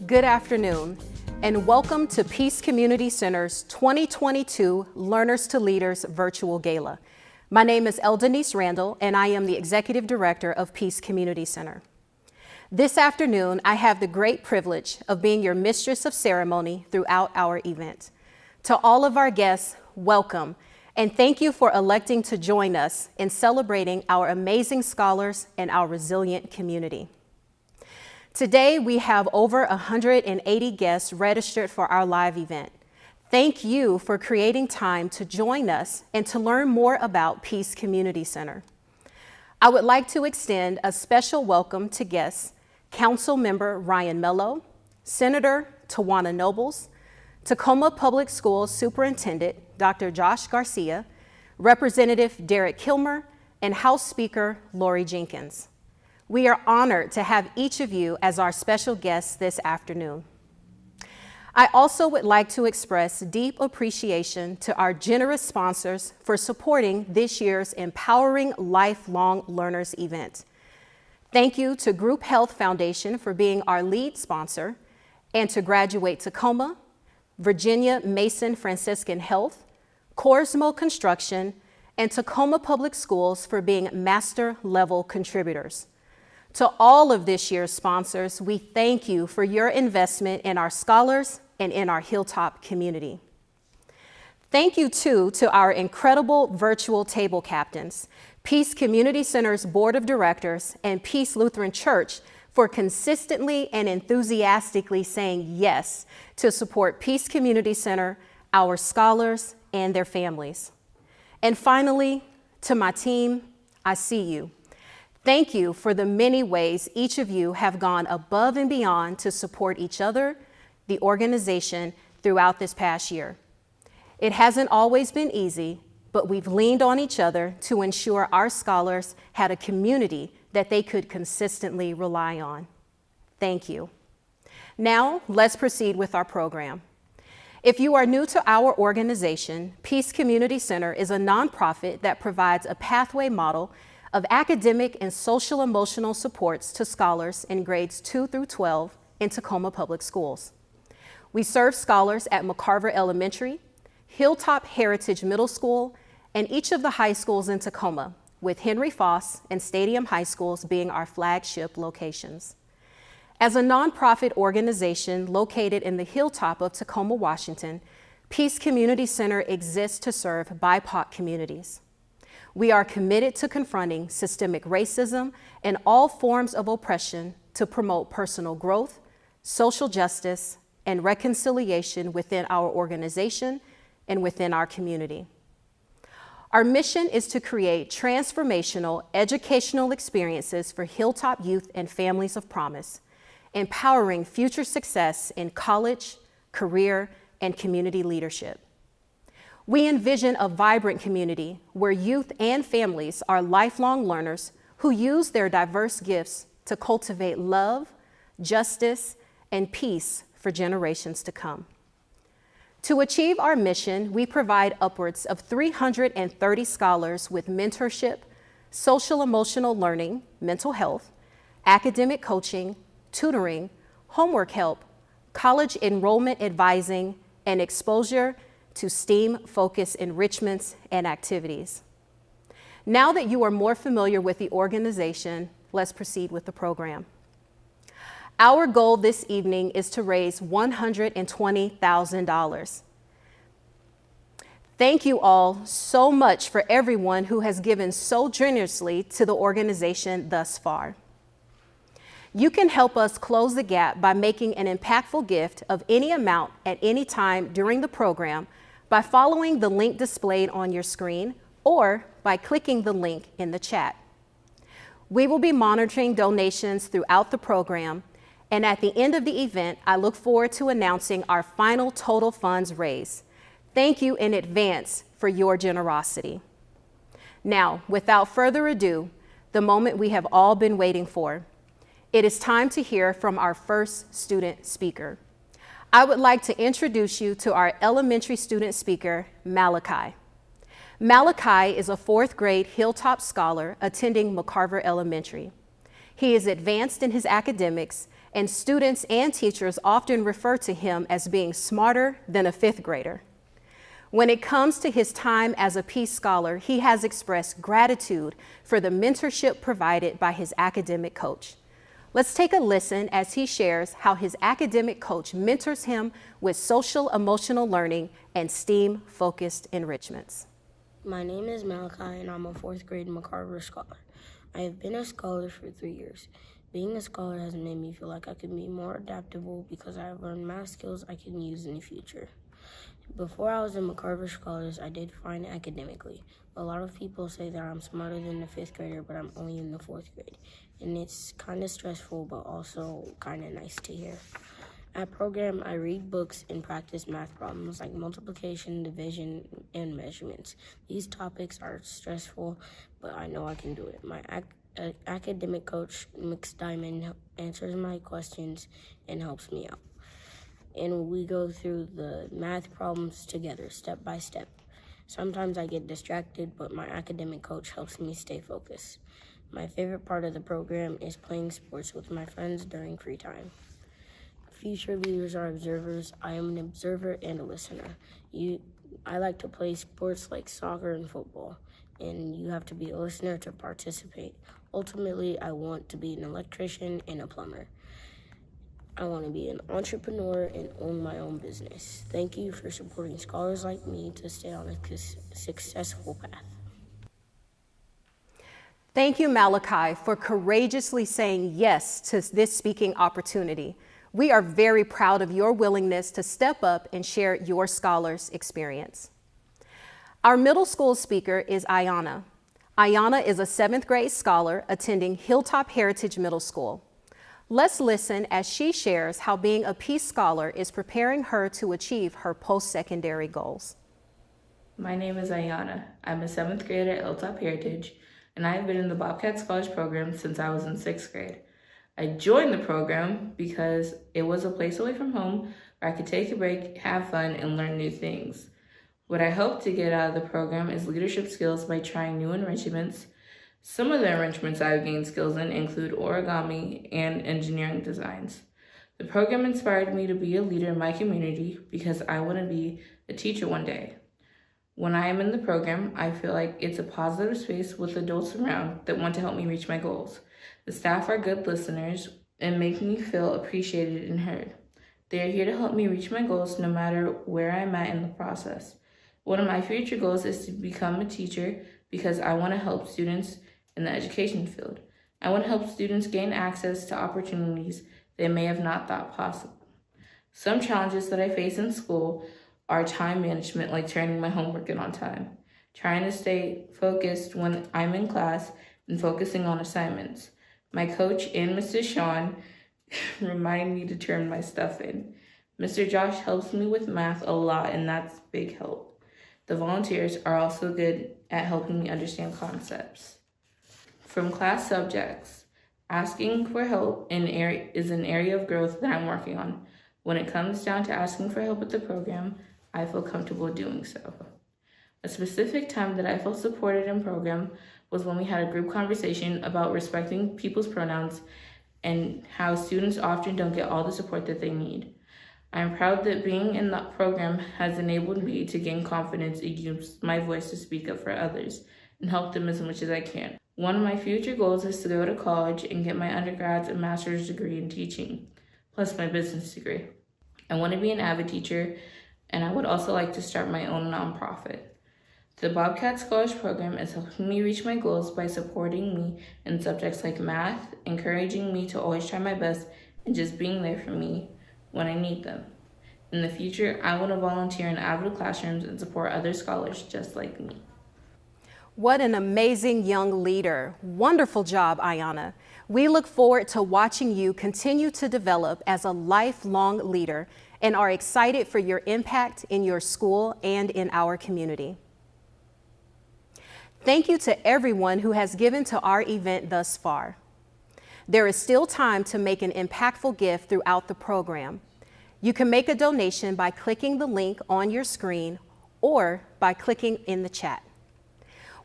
Good afternoon, and welcome to Peace Community Center's 2022 Learners to Leaders Virtual Gala. My name is Denise Randall, and I am the Executive Director of Peace Community Center. This afternoon, I have the great privilege of being your mistress of ceremony throughout our event. To all of our guests, welcome, and thank you for electing to join us in celebrating our amazing scholars and our resilient community. Today, we have over 180 guests registered for our live event. Thank you for creating time to join us and to learn more about Peace Community Center. I would like to extend a special welcome to guests, Council Member Ryan Mello, Senator Tawana Nobles, Tacoma Public Schools Superintendent Dr. Josh Garcia, Representative Derek Kilmer, and House Speaker Lori Jenkins. We are honored to have each of you as our special guests this afternoon. I also would like to express deep appreciation to our generous sponsors for supporting this year's Empowering Lifelong Learners event. Thank you to Group Health Foundation for being our lead sponsor, and to Graduate Tacoma, Virginia Mason Franciscan Health, Corsmo Construction, and Tacoma Public Schools for being master level contributors. To all of this year's sponsors, we thank you for your investment in our scholars and in our Hilltop community. Thank you too to our incredible virtual table captains, Peace Community Center's Board of Directors, and Peace Lutheran Church for consistently and enthusiastically saying yes to support Peace Community Center, our scholars, and their families. And finally, to my team, I see you. Thank you for the many ways each of you have gone above and beyond to support each other, the organization, throughout this past year. It hasn't always been easy, but we've leaned on each other to ensure our scholars had a community that they could consistently rely on. Thank you. Now, let's proceed with our program. If you are new to our organization, Peace Community Center is a nonprofit that provides a pathway model of academic and social emotional supports to scholars in grades 2 through 12 in Tacoma Public Schools. We serve scholars at McCarver Elementary, Hilltop Heritage Middle School, and each of the high schools in Tacoma, with Henry Foss and Stadium High Schools being our flagship locations. As a nonprofit organization located in the Hilltop of Tacoma, Washington, Peace Community Center exists to serve BIPOC communities. We are committed to confronting systemic racism and all forms of oppression to promote personal growth, social justice, and reconciliation within our organization and within our community. Our mission is to create transformational educational experiences for Hilltop youth and families of promise, empowering future success in college, career, and community leadership. We envision a vibrant community where youth and families are lifelong learners who use their diverse gifts to cultivate love, justice, and peace for generations to come. To achieve our mission, we provide upwards of 330 scholars with mentorship, social emotional learning, mental health, academic coaching, tutoring, homework help, college enrollment advising, and exposure to STEAM-focused enrichments and activities. Now that you are more familiar with the organization, let's proceed with the program. Our goal this evening is to raise $120,000. Thank you all so much for everyone who has given so generously to the organization thus far. You can help us close the gap by making an impactful gift of any amount at any time during the program by following the link displayed on your screen or by clicking the link in the chat. We will be monitoring donations throughout the program, and at the end of the event, I look forward to announcing our final total funds raised. Thank you in advance for your generosity. Now, without further ado, the moment we have all been waiting for. It is time to hear from our first student speaker. I would like to introduce you to our elementary student speaker, Malachi. Malachi is a 4th grade Hilltop Scholar attending McCarver Elementary. He is advanced in his academics and students and teachers often refer to him as being smarter than a fifth grader. When it comes to his time as a Peace Scholar, he has expressed gratitude for the mentorship provided by his academic coach. Let's take a listen as he shares how his academic coach mentors him with social emotional learning and STEAM-focused enrichments. My name is Malachi, and I'm a fourth grade McCarver Scholar. I have been a scholar for 3 years. Being a scholar has made me feel like I can be more adaptable because I have learned math skills I can use in the future. Before I was in McCarver Scholars, I did fine academically. A lot of people say that I'm smarter than a fifth grader, but I'm only in the fourth grade. And it's kind of stressful, but also kind of nice to hear. At program, I read books and practice math problems like multiplication, division, and measurements. These topics are stressful, but I know I can do it. My academic coach, Mix Diamond, answers my questions and helps me out. And we go through the math problems together, step by step. Sometimes I get distracted, but my academic coach helps me stay focused. My favorite part of the program is playing sports with my friends during free time. Future leaders are observers. I am an observer and a listener. I like to play sports like soccer and football, and you have to be a listener to participate. Ultimately, I want to be an electrician and a plumber. I want to be an entrepreneur and own my own business. Thank you for supporting scholars like me to stay on a successful path. Thank you, Malachi, for courageously saying yes to this speaking opportunity. We are very proud of your willingness to step up and share your scholars' experience. Our middle school speaker is Ayana. Ayana is a 7th grade scholar attending Hilltop Heritage Middle School. Let's listen as she shares how being a Peace Scholar is preparing her to achieve her post-secondary goals. My name is Ayana. I'm a 7th grader at Hilltop Heritage, and I have been in the Bobcat Scholars program since I was in 6th grade. I joined the program because it was a place away from home where I could take a break, have fun, and learn new things. What I hope to get out of the program is leadership skills by trying new enrichments. Some of the enrichments I've gained skills in include origami and engineering designs. The program inspired me to be a leader in my community because I want to be a teacher one day. When I am in the program, I feel like it's a positive space with adults around that want to help me reach my goals. The staff are good listeners and make me feel appreciated and heard. They are here to help me reach my goals no matter where I'm at in the process. One of my future goals is to become a teacher because I want to help students in the education field. I want to help students gain access to opportunities they may have not thought possible. Some challenges that I face in school are time management, like turning my homework in on time, trying to stay focused when I'm in class, and focusing on assignments. My coach and Mr. Sean remind me to turn my stuff in. Mr. Josh helps me with math a lot, and that's big help. The volunteers are also good at helping me understand concepts. From class subjects, asking for help is an area of growth that I'm working on. When it comes down to asking for help with the program, I feel comfortable doing so. A specific time that I felt supported in program was when we had a group conversation about respecting people's pronouns and how students often don't get all the support that they need. I am proud that being in that program has enabled me to gain confidence and use my voice to speak up for others and help them as much as I can. One of my future goals is to go to college and get my undergrads and master's degree in teaching, plus my business degree. I want to be an avid teacher, and I would also like to start my own nonprofit. The Bobcat Scholars program is helping me reach my goals by supporting me in subjects like math, encouraging me to always try my best, and just being there for me when I need them. In the future, I want to volunteer in Avid classrooms and support other scholars just like me. What an amazing young leader. Wonderful job, Ayana. We look forward to watching you continue to develop as a lifelong leader and are excited for your impact in your school and in our community. Thank you to everyone who has given to our event thus far. There is still time to make an impactful gift throughout the program. You can make a donation by clicking the link on your screen or by clicking in the chat.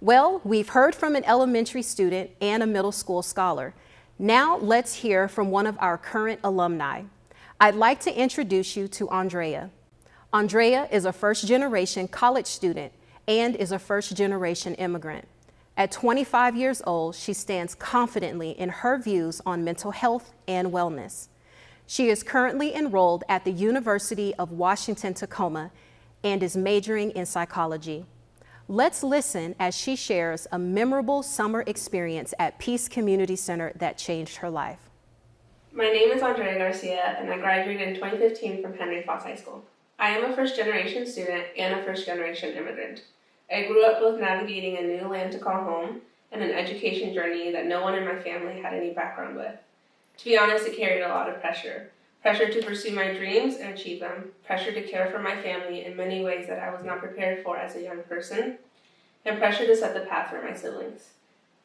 Well, we've heard from an elementary student and a middle school scholar. Now let's hear from one of our current alumni. I'd like to introduce you to Andrea. Andrea is a first-generation college student and is a first-generation immigrant. At 25 years old, she stands confidently in her views on mental health and wellness. She is currently enrolled at the University of Washington-Tacoma and is majoring in psychology. Let's listen as she shares a memorable summer experience at Peace Community Center that changed her life. My name is Andrea Garcia, and I graduated in 2015 from Henry Foss High School. I am a first-generation student and a first-generation immigrant. I grew up both navigating a new land to call home and an education journey that no one in my family had any background with. To be honest, it carried a lot of pressure. Pressure to pursue my dreams and achieve them, pressure to care for my family in many ways that I was not prepared for as a young person, and pressure to set the path for my siblings.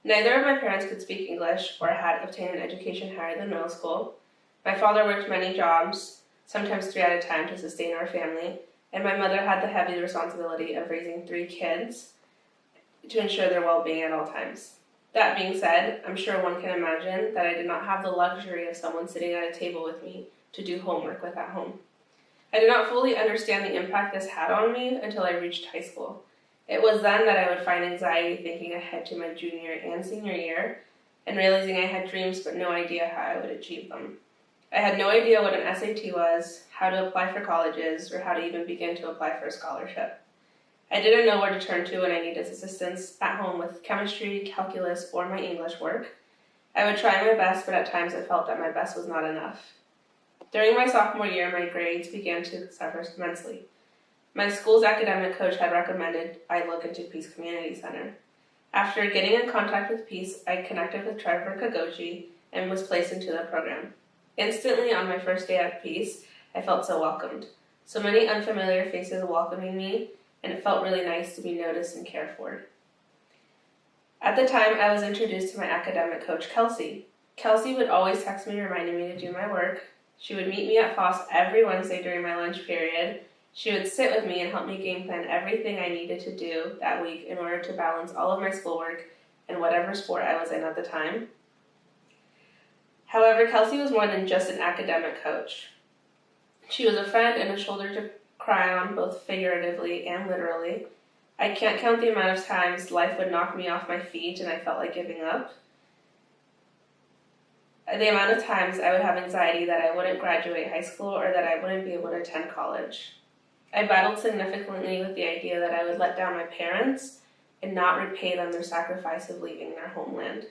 Neither of my parents could speak English or had obtained an education higher than middle school. My father worked many jobs, sometimes 3 at a time, to sustain our family, and my mother had the heavy responsibility of raising 3 kids to ensure their well-being at all times. That being said, I'm sure one can imagine that I did not have the luxury of someone sitting at a table with me to do homework with at home. I did not fully understand the impact this had on me until I reached high school. It was then that I would find anxiety thinking ahead to my junior and senior year and realizing I had dreams but no idea how I would achieve them. I had no idea what an SAT was, how to apply for colleges, or how to even begin to apply for a scholarship. I didn't know where to turn to when I needed assistance at home with chemistry, calculus, or my English work. I would try my best, but at times I felt that my best was not enough. During my sophomore year, my grades began to suffer immensely. My school's academic coach had recommended I look into Peace Community Center. After getting in contact with Peace, I connected with Trevor Kagochi and was placed into the program. Instantly, on my first day at Peace, I felt so welcomed. So many unfamiliar faces welcoming me, and it felt really nice to be noticed and cared for. At the time, I was introduced to my academic coach, Kelsey. Kelsey would always text me reminding me to do my work. She would meet me at Foss every Wednesday during my lunch period. She would sit with me and help me game plan everything I needed to do that week in order to balance all of my schoolwork and whatever sport I was in at the time. However, Kelsey was more than just an academic coach. She was a friend and a shoulder to cry on, both figuratively and literally. I can't count the amount of times life would knock me off my feet and I felt like giving up. The amount of times I would have anxiety that I wouldn't graduate high school or that I wouldn't be able to attend college. I battled significantly with the idea that I would let down my parents and not repay them their sacrifice of leaving their homeland.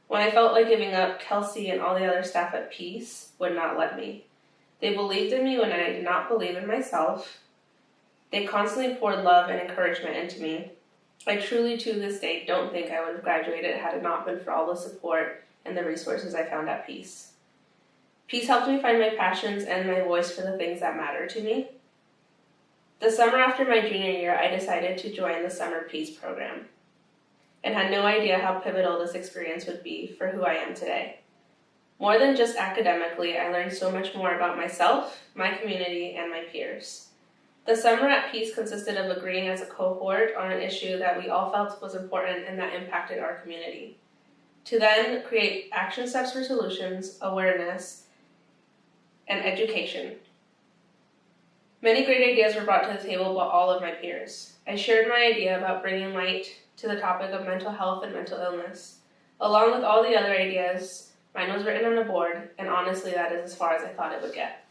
When I felt like giving up, Kelsey and all the other staff at Peace would not let me. They believed in me when I did not believe in myself. They constantly poured love and encouragement into me. I truly, to this day, don't think I would have graduated had it not been for all the support and the resources I found at Peace. Peace helped me find my passions and my voice for the things that matter to me. The summer after my junior year, I decided to join the Summer Peace program and had no idea how pivotal this experience would be for who I am today. More than just academically, I learned so much more about myself, my community, and my peers. The summer at Peace consisted of agreeing as a cohort on an issue that we all felt was important and that impacted our community. To then create action steps for solutions, awareness, and education. Many great ideas were brought to the table by all of my peers. I shared my idea about bringing light to the topic of mental health and mental illness. Along with all the other ideas, mine was written on a board, and honestly, that is as far as I thought it would get.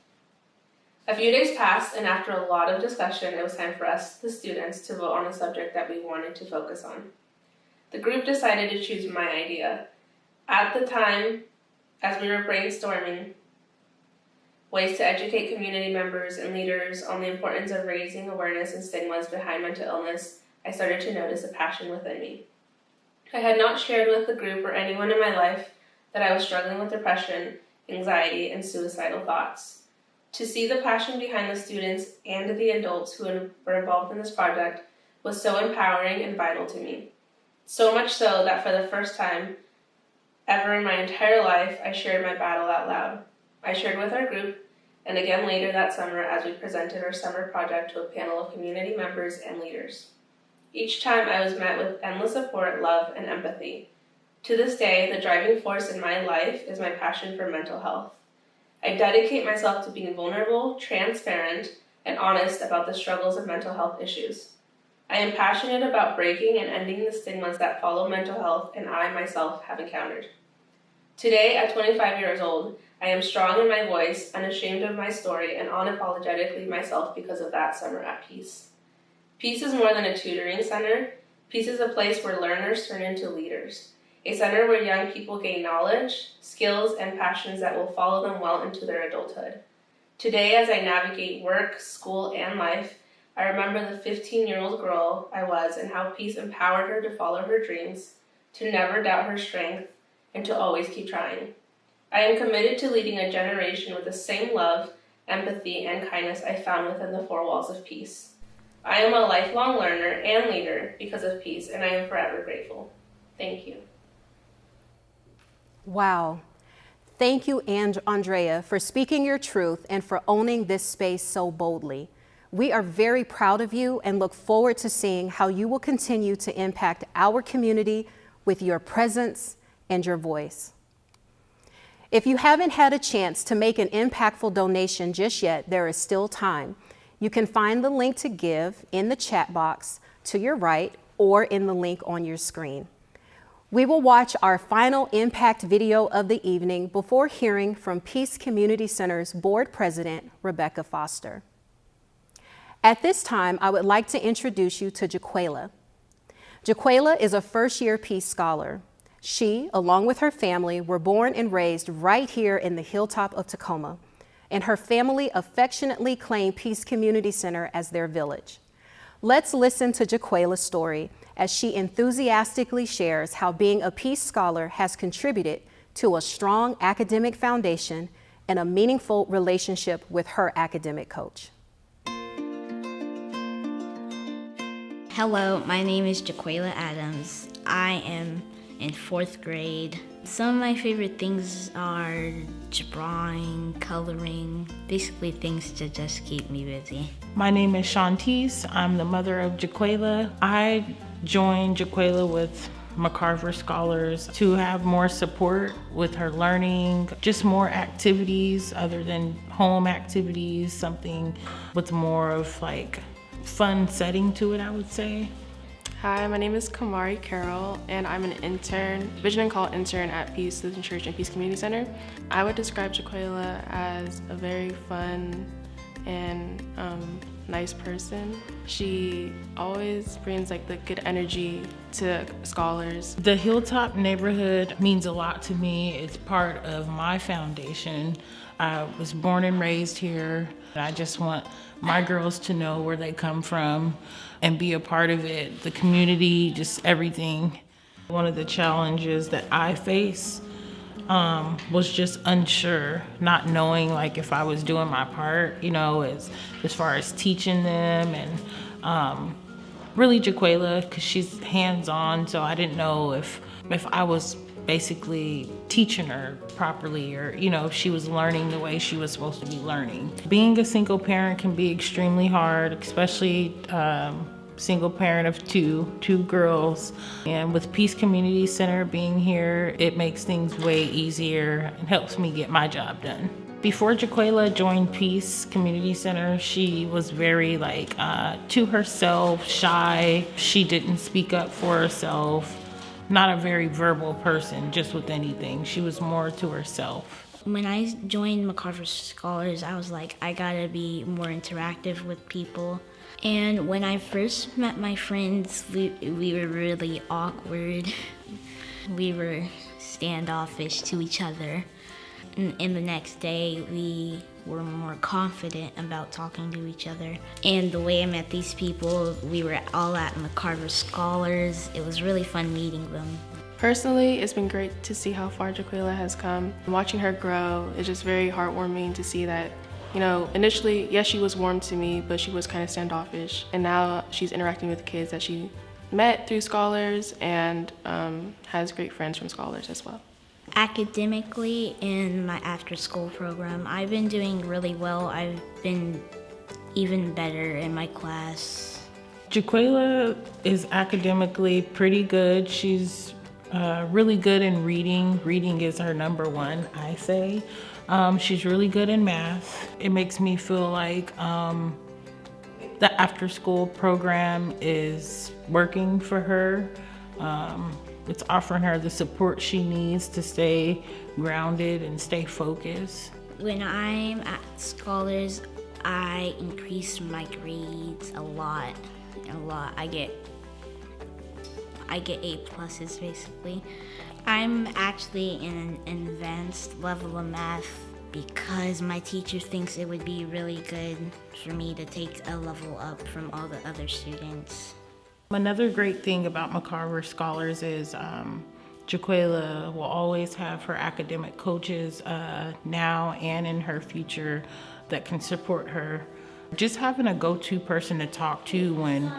A few days passed, and after a lot of discussion, it was time for us, the students, to vote on a subject that we wanted to focus on. The group decided to choose my idea. At the time, as we were brainstorming ways to educate community members and leaders on the importance of raising awareness and stigmas behind mental illness, I started to notice a passion within me. I had not shared with the group or anyone in my life that I was struggling with depression, anxiety, and suicidal thoughts. To see the passion behind the students and the adults who were involved in this project was so empowering and vital to me. So much so that for the first time ever in my entire life, I shared my battle out loud. I shared with our group, and again later that summer as we presented our summer project to a panel of community members and leaders. Each time I was met with endless support, love, and empathy. To this day, the driving force in my life is my passion for mental health. I dedicate myself to being vulnerable, transparent, and honest about the struggles of mental health issues. I am passionate about breaking and ending the stigmas that follow mental health and I myself have encountered. Today, at 25 years old, I am strong in my voice, unashamed of my story, and unapologetically myself because of that summer at Peace. Peace is more than a tutoring center. Peace is a place where learners turn into leaders. A center where young people gain knowledge, skills, and passions that will follow them well into their adulthood. Today, as I navigate work, school, and life, I remember the 15-year-old girl I was and how Peace empowered her to follow her dreams, to never doubt her strength, and to always keep trying. I am committed to leading a generation with the same love, empathy, and kindness I found within the four walls of Peace. I am a lifelong learner and leader because of Peace, and I am forever grateful. Thank you. Wow. Thank you, Andrea, for speaking your truth and for owning this space so boldly. We are very proud of you and look forward to seeing how you will continue to impact our community with your presence and your voice. If you haven't had a chance to make an impactful donation just yet, there is still time. You can find the link to give in the chat box to your right or in the link on your screen. We will watch our final impact video of the evening before hearing from Peace Community Center's Board President, Rebecca Foster. At this time, I would like to introduce you to Jaquela. Jaquela is a first-year Peace Scholar. She, along with her family, were born and raised right here in the Hilltop of Tacoma, and her family affectionately claimed Peace Community Center as their village. Let's listen to Jaquela's story as she enthusiastically shares how being a Peace Scholar has contributed to a strong academic foundation and a meaningful relationship with her academic coach. Hello, my name is Jaquela Adams. I am in 4th grade. Some of my favorite things are drawing, coloring, basically things to just keep me busy. My name is Shantice. I'm the mother of Jaquela. I joined Jaquela with MacArthur Scholars to have more support with her learning, just more activities other than home activities, something with more of like fun setting to it, I would say. Hi, my name is Kamari Carroll, and I'm an intern, Vision and Call intern at Peace Lutheran Church and Peace Community Center. I would describe Jaquela as a very fun and nice person. She always brings like the good energy to scholars. The Hilltop neighborhood means a lot to me. It's part of my foundation. I was born and raised here. I just want my girls to know where they come from and be a part of it. The community, just everything. One of the challenges that I face was just unsure, not knowing like if I was doing my part, you know, as far as teaching them, and really Jaquela, because she's hands-on, so I didn't know if I was basically teaching her properly, or you know, if she was learning the way she was supposed to be learning. Being a single parent can be extremely hard, especially single parent of two girls. And with Peace Community Center being here, it makes things way easier and helps me get my job done. Before Jaquela joined Peace Community Center, she was very like to herself, shy. She didn't speak up for herself. Not a very verbal person, just with anything. She was more to herself. When I joined MacArthur Scholars, I was like, I gotta be more interactive with people. And when I first met my friends, we were really awkward. We were standoffish to each other. And the next day, we were more confident about talking to each other. And the way I met these people, we were all at MacArthur Scholars. It was really fun meeting them. Personally, it's been great to see how far Jaquela has come. Watching her grow is just very heartwarming to see that, you know, initially, yes, she was warm to me, but she was kind of standoffish. And now she's interacting with kids that she met through Scholars and has great friends from Scholars as well. Academically, in my after-school program, I've been doing really well. I've been even better in my class. Jaquela is academically pretty good. She's Really good in reading. Reading is her number one, I say. She's really good in math. It makes me feel like the after-school program is working for her. It's offering her the support she needs to stay grounded and stay focused. When I'm at Scholars, I increase my grades a lot. I get A pluses basically. I'm actually in an advanced level of math because my teacher thinks it would be really good for me to take a level up from all the other students. Another great thing about McCarver Scholars is Jaquela will always have her academic coaches now and in her future that can support her. Just having a go-to person to talk to when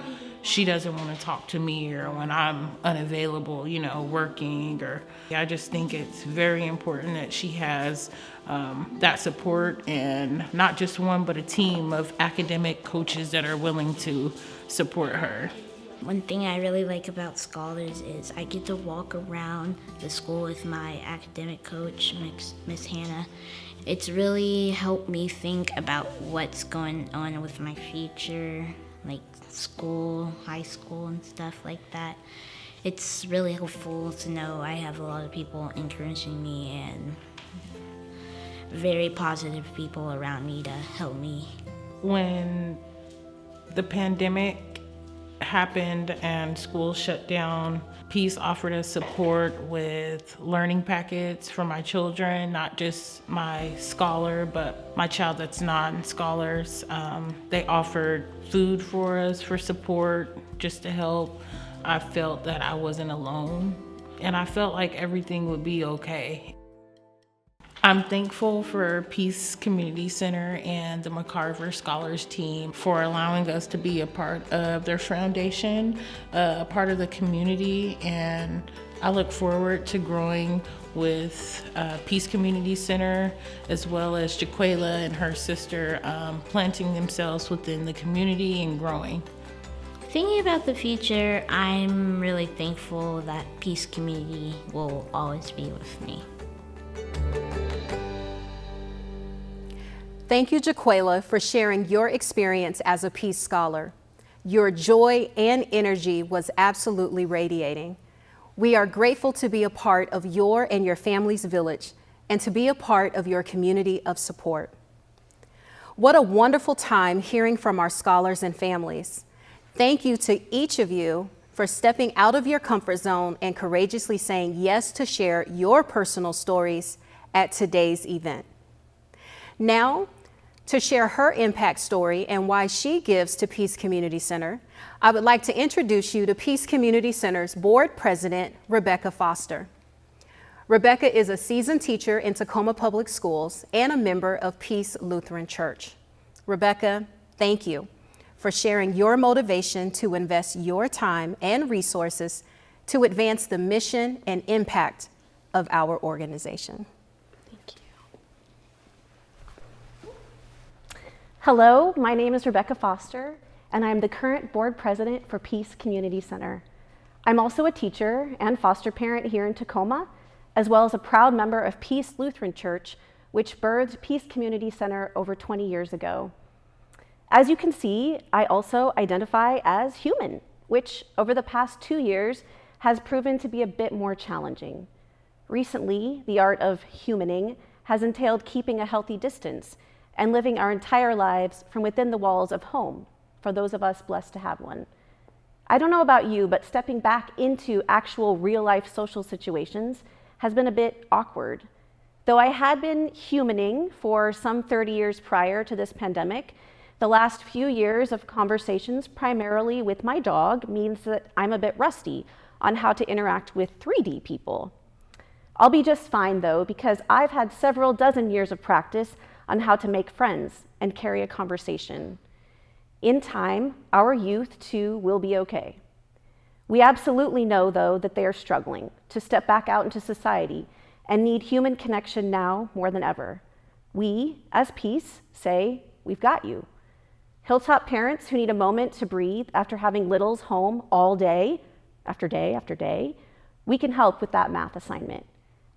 she doesn't want to talk to me or when I'm unavailable, working, or I just think it's very important that she has that support, and not just one, but a team of academic coaches that are willing to support her. One thing I really like about Scholars is I get to walk around the school with my academic coach, Miss Hannah. It's really helped me think about what's going on with my future, like school, high school and stuff like that. It's really helpful to know I have a lot of people encouraging me and very positive people around me to help me. When the pandemic happened and school shut down, Peace offered us support with learning packets for my children, not just my scholar, but my child that's non-scholars. They offered food for us for support, just to help. I felt that I wasn't alone, and I felt like everything would be okay. I'm thankful for Peace Community Center and the McCarver Scholars team for allowing us to be a part of their foundation, a part of the community, and I look forward to growing with Peace Community Center, as well as Jaquela and her sister planting themselves within the community and growing. Thinking about the future, I'm really thankful that Peace Community will always be with me. Thank you, Jaquela, for sharing your experience as a Peace Scholar. Your joy and energy was absolutely radiating. We are grateful to be a part of your and your family's village and to be a part of your community of support. What a wonderful time hearing from our scholars and families. Thank you to each of you for stepping out of your comfort zone and courageously saying yes to share your personal stories at today's event. Now, to share her impact story and why she gives to Peace Community Center, I would like to introduce you to Peace Community Center's Board President, Rebecca Foster. Rebecca is a seasoned teacher in Tacoma Public Schools and a member of Peace Lutheran Church. Rebecca, thank you for sharing your motivation to invest your time and resources to advance the mission and impact of our organization. Hello, my name is Rebecca Foster, and I'm the current board president for Peace Community Center. I'm also a teacher and foster parent here in Tacoma, as well as a proud member of Peace Lutheran Church, which birthed Peace Community Center over 20 years ago. As you can see, I also identify as human, which over the past 2 years has proven to be a bit more challenging. Recently, the art of humaning has entailed keeping a healthy distance and living our entire lives from within the walls of home, for those of us blessed to have one. I don't know about you, but stepping back into actual real-life social situations has been a bit awkward. Though I had been humaning for some 30 years prior to this pandemic, the last few years of conversations primarily with my dog means that I'm a bit rusty on how to interact with 3D people. I'll be just fine though, because I've had several dozen years of practice on how to make friends and carry a conversation. In time, our youth too will be okay. We absolutely know though that they are struggling to step back out into society and need human connection now more than ever. We, as Peace, say, we've got you. Hilltop parents who need a moment to breathe after having littles home all day, after day after day, we can help with that math assignment.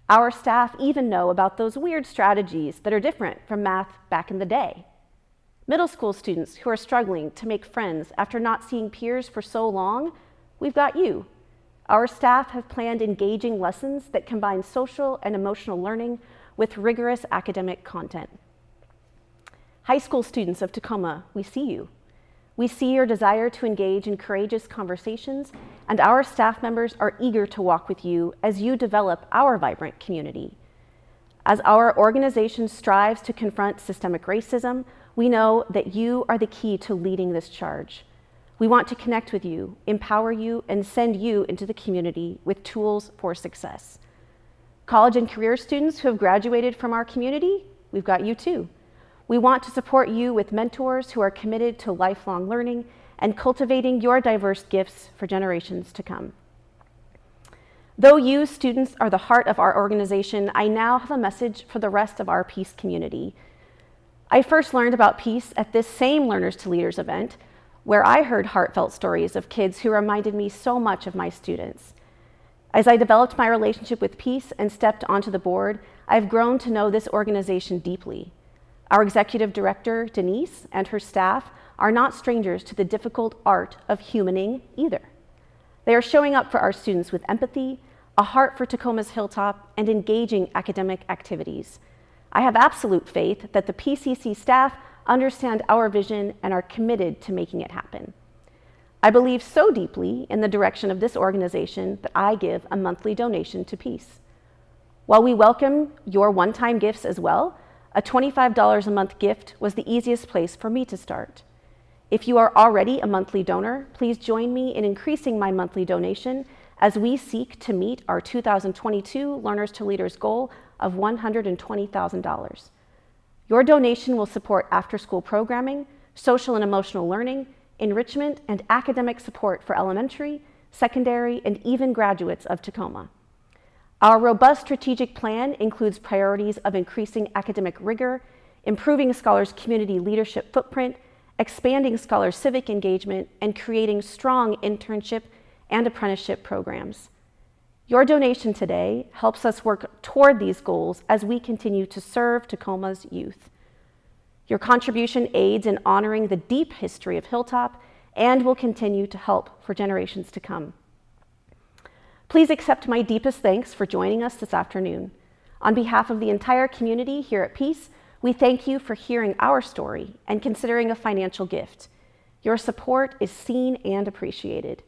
Our staff even know about those weird strategies that are different from math back in the day. Middle school students who are struggling to make friends after not seeing peers for so long, we've got you. Our staff have planned engaging lessons that combine social and emotional learning with rigorous academic content. High school students of Tacoma, we see you. We see your desire to engage in courageous conversations, and our staff members are eager to walk with you as you develop our vibrant community. As our organization strives to confront systemic racism, we know that you are the key to leading this charge. We want to connect with you, empower you, and send you into the community with tools for success. College and career students who have graduated from our community, we've got you too. We want to support you with mentors who are committed to lifelong learning and cultivating your diverse gifts for generations to come. Though you students are the heart of our organization, I now have a message for the rest of our Peace community. I first learned about Peace at this same Learners to Leaders event, where I heard heartfelt stories of kids who reminded me so much of my students. As I developed my relationship with Peace and stepped onto the board, I've grown to know this organization deeply. Our executive director, Denise, and her staff are not strangers to the difficult art of humaning either. They are showing up for our students with empathy, a heart for Tacoma's Hilltop, and engaging academic activities. I have absolute faith that the PCC staff understand our vision and are committed to making it happen. I believe so deeply in the direction of this organization that I give a monthly donation to Peace. While we welcome your one-time gifts as well, a $25 a month gift was the easiest place for me to start. If you are already a monthly donor, please join me in increasing my monthly donation as we seek to meet our 2022 Learners to Leaders goal of $120,000. Your donation will support after-school programming, social and emotional learning, enrichment, and academic support for elementary, secondary, and even graduates of Tacoma. Our robust strategic plan includes priorities of increasing academic rigor, improving scholars' community leadership footprint, expanding scholars' civic engagement, and creating strong internship and apprenticeship programs. Your donation today helps us work toward these goals as we continue to serve Tacoma's youth. Your contribution aids in honoring the deep history of Hilltop and will continue to help for generations to come. Please accept my deepest thanks for joining us this afternoon. On behalf of the entire community here at Peace, we thank you for hearing our story and considering a financial gift. Your support is seen and appreciated.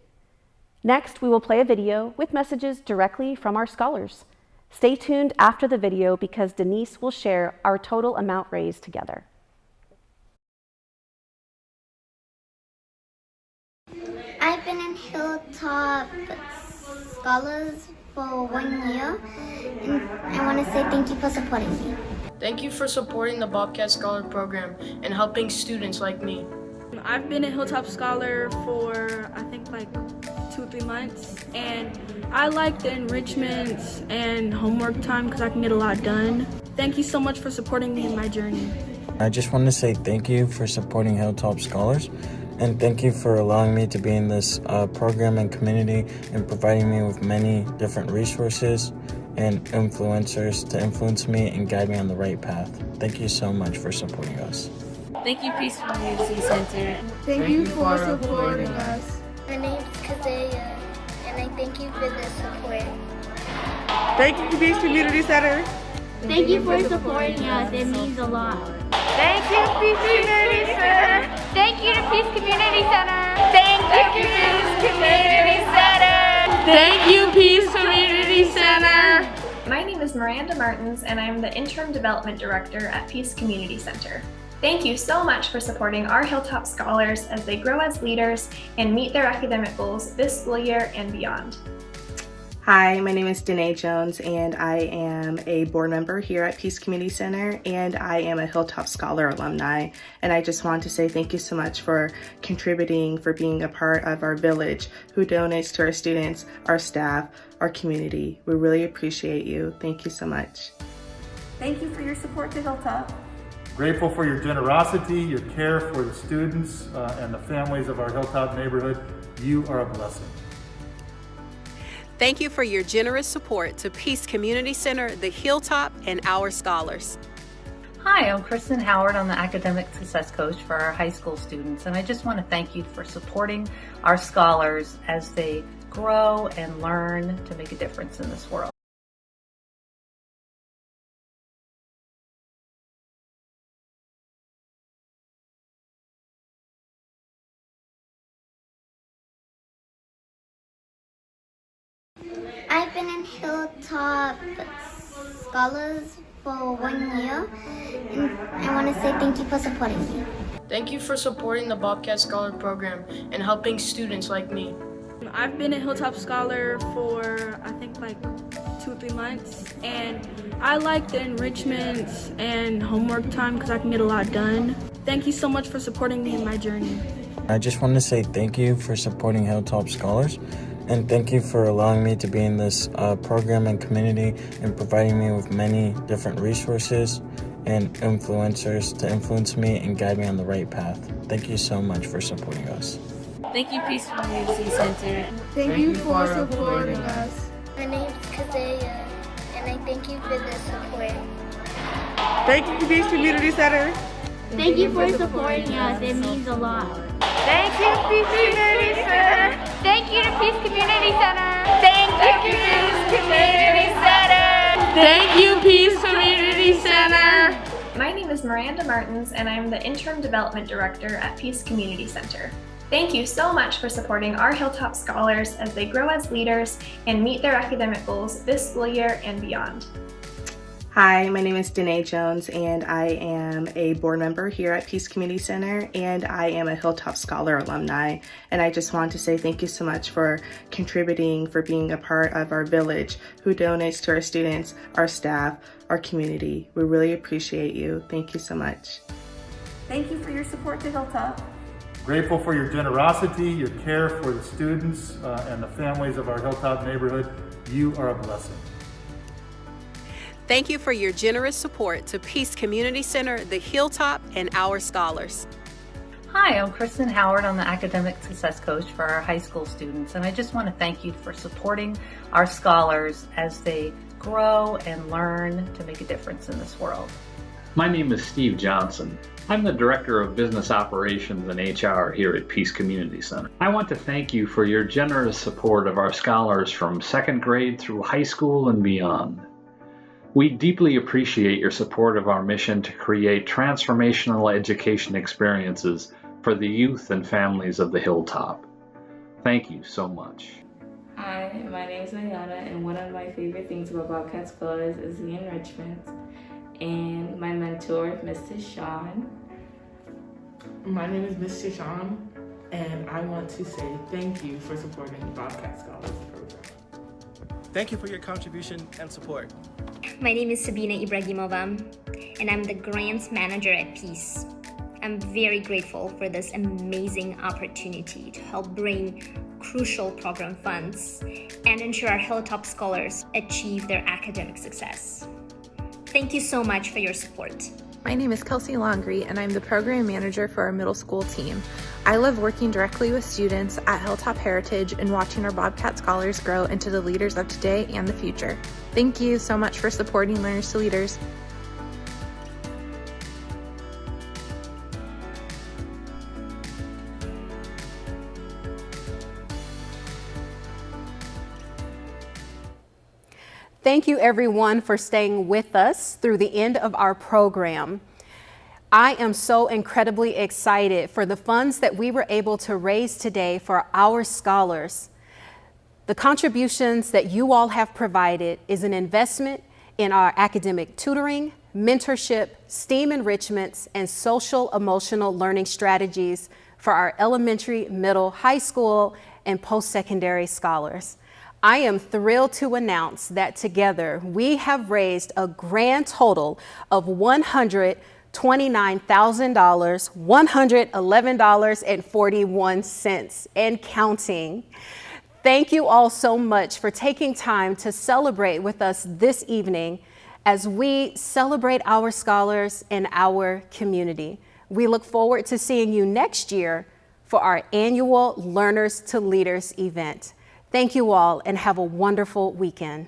Next, we will play a video with messages directly from our scholars. Stay tuned after the video because Denise will share our total amount raised together. I've been in Hilltop Scholars for 1 year, and I want to say thank you for supporting me. Thank you for supporting the Bobcat Scholar Program and helping students like me. I've been a Hilltop Scholar for I think like 2 or 3 months, and I like the enrichment and homework time because I can get a lot done. Thank you so much for supporting me in my journey. I just want to say thank you for supporting Hilltop Scholars, and thank you for allowing me to be in this program and community and providing me with many different resources and influencers to influence me and guide me on the right path. Thank you so much for supporting us. Thank you, Peace Community Center. Thank you for supporting us. My name is Kazaya, and I thank you for the support. Thank you, Peace Community Center. Thank you for supporting us. It means a lot. Thank you, Peace Community Center. Thank you to Peace Community Center. Thank you, Peace Community Center. Thank you, Peace Community Center. My name is Miranda Martins, and I'm the Interim Development Director at Peace Community Center. Thank you so much for supporting our Hilltop Scholars as they grow as leaders and meet their academic goals this school year and beyond. Hi, my name is Danae Jones, and I am a board member here at Peace Community Center, and I am a Hilltop Scholar alumni. And I just want to say thank you so much for contributing, for being a part of our village who donates to our students, our staff, our community. We really appreciate you. Thank you so much. Thank you for your support to Hilltop. Grateful for your generosity, your care for the students and the families of our Hilltop neighborhood. You are a blessing. Thank you for your generous support to Peace Community Center, the Hilltop, and our scholars. Hi, I'm Kristen Howard. I'm the Academic Success Coach for our high school students, and I just want to thank you for supporting our scholars as they grow and learn to make a difference in this world. I've been in Hilltop Scholars for 1 year, and I want to say thank you for supporting me. Thank you for supporting the Bobcat Scholar program and helping students like me. I've been a Hilltop Scholar for I think like 2 or 3 months, and I like the enrichments and homework time because I can get a lot done. Thank you so much for supporting me in my journey. I just want to say thank you for supporting Hilltop Scholars, and thank you for allowing me to be in this program and community and providing me with many different resources and influencers to influence me and guide me on the right path. Thank you so much for supporting us. Thank you, Peace Community Center. Thank you for supporting us. My name is Kazaya, and I thank you for the support. Thank you, Peace Community Center. Thank you for supporting us. It means a lot. Thank you, Peace Community Center. Thank you to Peace Community Center. Thank you, Peace Community Center. Thank you, Peace Community Center. My name is Miranda Martins, and I'm the Interim Development Director at Peace Community Center. Thank you so much for supporting our Hilltop Scholars as they grow as leaders and meet their academic goals this school year and beyond. Hi, my name is Danae Jones, and I am a board member here at Peace Community Center, and I am a Hilltop Scholar alumni. And I just want to say thank you so much for contributing, for being a part of our village who donates to our students, our staff, our community. We really appreciate you. Thank you so much. Thank you for your support to Hilltop. Grateful for your generosity, your care for the students and the families of our Hilltop neighborhood. You are a blessing. Thank you for your generous support to Peace Community Center, the Hilltop, and our scholars. Hi, I'm Kristen Howard. I'm the Academic Success Coach for our high school students, and I just want to thank you for supporting our scholars as they grow and learn to make a difference in this world. My name is Steve Johnson. I'm the Director of Business Operations and HR here at Peace Community Center. I want to thank you for your generous support of our scholars from 2nd grade through high school and beyond. We deeply appreciate your support of our mission to create transformational education experiences for the youth and families of the Hilltop. Thank you so much. Hi, my name is Ayana, and one of my favorite things about Bobcat Scholars is the enrichment and my mentor, Mr. Sean. My name is Mr. Sean, and I want to say thank you for supporting the Bobcat Scholars program. Thank you for your contribution and support. My name is Sabina Ibrahimova, and I'm the Grants Manager at Peace. I'm very grateful for this amazing opportunity to help bring crucial program funds and ensure our Hilltop Scholars achieve their academic success. Thank you so much for your support. My name is Kelsey Longry, and I'm the Program Manager for our middle school team. I love working directly with students at Hilltop Heritage and watching our Bobcat Scholars grow into the leaders of today and the future. Thank you so much for supporting Learners to Leaders. Thank you everyone for staying with us through the end of our program. I am so incredibly excited for the funds that we were able to raise today for our scholars. The contributions that you all have provided is an investment in our academic tutoring, mentorship, STEAM enrichments, and social emotional learning strategies for our elementary, middle, high school, and post-secondary scholars. I am thrilled to announce that together we have raised a grand total of $129,111.41 and counting. Thank you all so much for taking time to celebrate with us this evening as we celebrate our scholars and our community. We look forward to seeing you next year for our annual Learners to Leaders event. Thank you all and have a wonderful weekend.